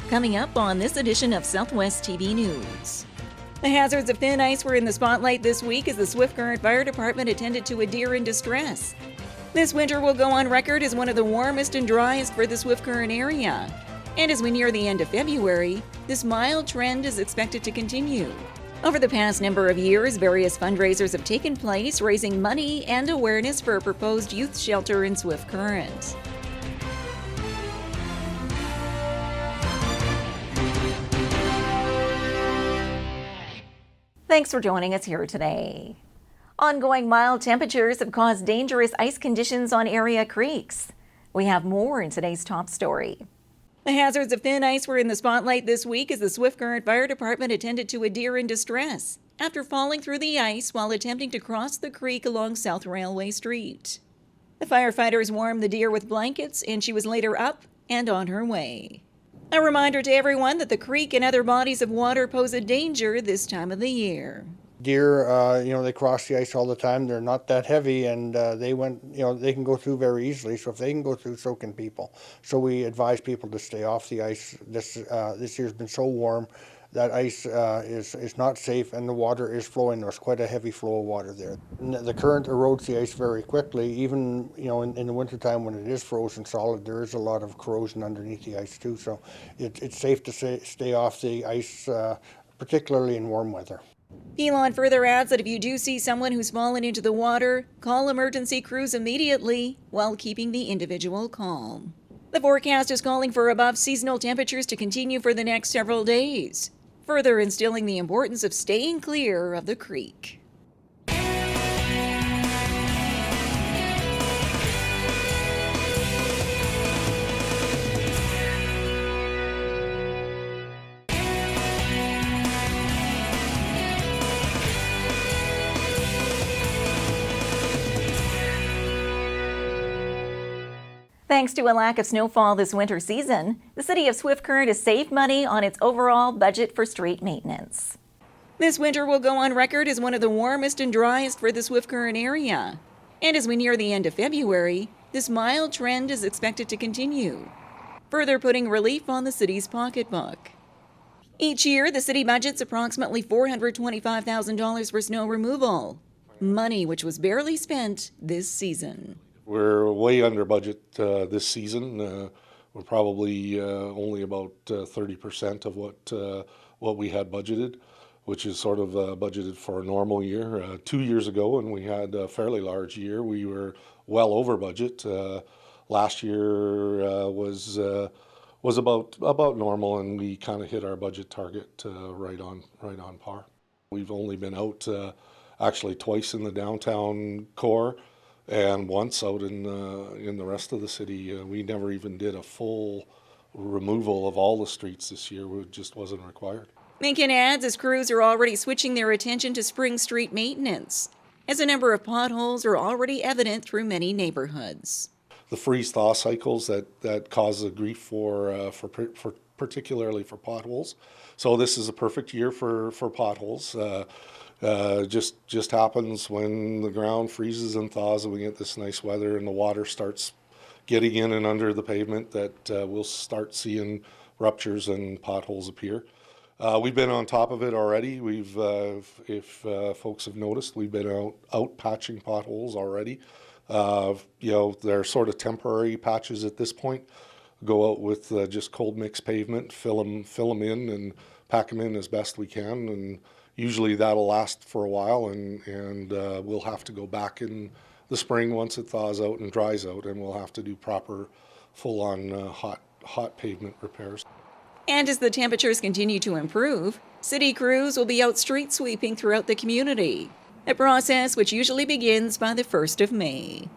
Coming up on this edition of Southwest TV News. The hazards of thin ice were in the spotlight this week as the Swift Current Fire Department attended to a deer in distress. This winter will go on record as one of the warmest and driest for the Swift Current area. And as we near the end of February, this mild trend is expected to continue. Over the past number of years, various fundraisers have taken place, raising money and awareness for a proposed youth shelter in Swift Current. Thanks for joining us here today. Ongoing mild temperatures have caused dangerous ice conditions on area creeks. We have more in today's top story. The hazards of thin ice were in the spotlight this week as the Swift Current Fire Department attended to a deer in distress after falling through the ice while attempting to cross the creek along South Railway Street. The firefighters warmed the deer with blankets, and she was later up and on her way. A reminder to everyone that the creek and other bodies of water pose a danger this time of the year. Deer, they cross the ice all the time. They're not that heavy, and they can go through very easily. So if they can go through, so can people. So we advise people to stay off the ice. This year's been so warm that ice is not safe, and the water is flowing. There's quite a heavy flow of water there. And the current erodes the ice very quickly. Even in the wintertime when it is frozen solid, there is a lot of corrosion underneath the ice too. So it's safe to stay off the ice, particularly in warm weather. Elon further adds that if you do see someone who's fallen into the water, call emergency crews immediately while keeping the individual calm. The forecast is calling for above seasonal temperatures to continue for the next several days, further instilling the importance of staying clear of the creek. Thanks to a lack of snowfall this winter season, the city of Swift Current has saved money on its overall budget for street maintenance. This winter will go on record as one of the warmest and driest for the Swift Current area. And as we near the end of February, this mild trend is expected to continue, further putting relief on the city's pocketbook. Each year, the city budgets approximately $425,000 for snow removal, money which was barely spent this season. We're way under budget this season. We're probably only about 30% of what we had budgeted, which is sort of budgeted for a normal year. 2 years ago, when we had a fairly large year, we were well over budget. Last year was about normal, and we kind of hit our budget target right on par. We've only been out actually twice in the downtown core, and once out in the rest of the city. We never even did a full removal of all the streets this year. It just wasn't required. Minkin adds as crews are already switching their attention to spring street maintenance, as a number of potholes are already evident through many neighborhoods. The freeze-thaw cycles that cause the grief for particularly for potholes. So this is a perfect year for potholes. Just happens when the ground freezes and thaws and we get this nice weather and the water starts getting in and under the pavement that we'll start seeing ruptures and potholes appear. We've been on top of it already. If folks have noticed, we've been out patching potholes already. They're sort of temporary patches at this point. Go out with just cold mix pavement, fill them in and pack them in as best we can, and usually that'll last for a while, and we'll have to go back in the spring once it thaws out and dries out, and we'll have to do proper full-on hot pavement repairs. And as the temperatures continue to improve, city crews will be out street sweeping throughout the community, a process which usually begins by the 1st of May.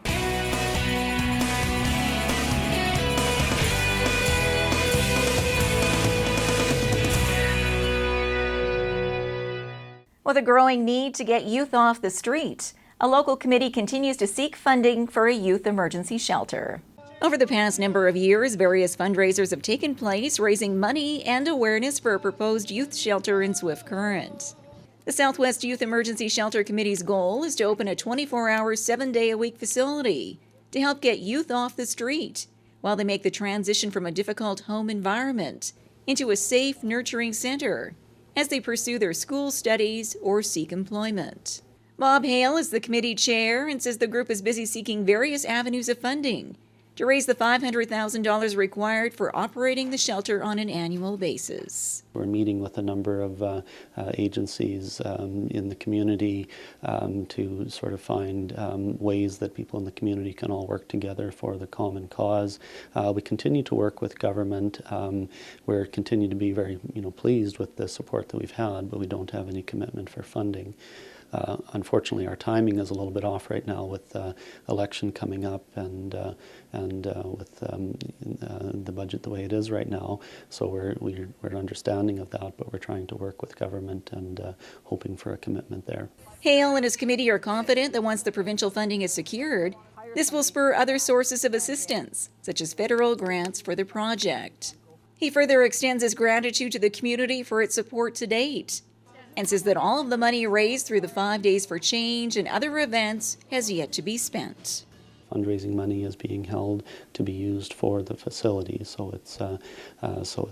With a growing need to get youth off the street, a local committee continues to seek funding for a youth emergency shelter. Over the past number of years, various fundraisers have taken place, raising money and awareness for a proposed youth shelter in Swift Current. The Southwest Youth Emergency Shelter Committee's goal is to open a 24-hour, 7-day-a-week facility to help get youth off the street while they make the transition from a difficult home environment into a safe, nurturing center as they pursue their school studies or seek employment. Bob Hale is the committee chair and says the group is busy seeking various avenues of funding to raise the $500,000 required for operating the shelter on an annual basis. We're meeting with a number of agencies in the community to sort of find ways that people in the community can all work together for the common cause. We continue to work with government. We're continue to be very pleased with the support that we've had, but we don't have any commitment for funding. Unfortunately, our timing is a little bit off right now with election coming up and with the budget the way it is right now. So we're understanding of that, but we're trying to work with government and hoping for a commitment there. Hale and his committee are confident that once the provincial funding is secured, this will spur other sources of assistance, such as federal grants for the project. He further extends his gratitude to the community for its support to date, and says that all of the money raised through the 5 Days for Change and other events has yet to be spent. Fundraising money is being held to be used for the facility, so it's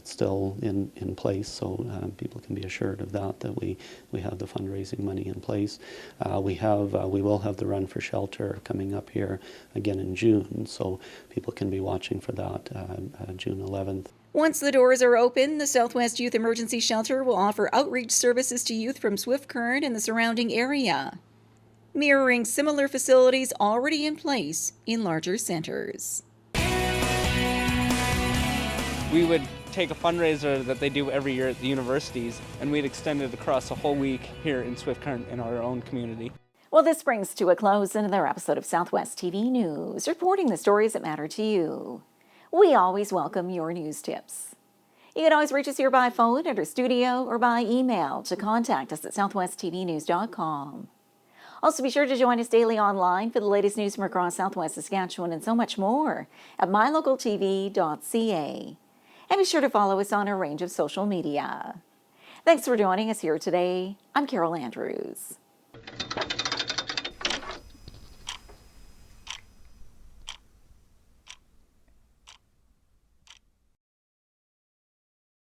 still in place. So people can be assured of that we have the fundraising money in place. We will have the Run for Shelter coming up here again in June, so people can be watching for that June 11th. Once the doors are open, the Southwest Youth Emergency Shelter will offer outreach services to youth from Swift Current and the surrounding area, mirroring similar facilities already in place in larger centers. We would take a fundraiser that they do every year at the universities, and we'd extend it across a whole week here in Swift Current in our own community. Well, this brings to a close another episode of Southwest TV News, reporting the stories that matter to you. We always welcome your news tips. You can always reach us here by phone at our studio or by email to contact us at southwesttvnews.com. Also, be sure to join us daily online for the latest news from across Southwest Saskatchewan and so much more at MyLocalTV.ca. And be sure to follow us on a range of social media. Thanks for joining us here today. I'm Carol Andrews.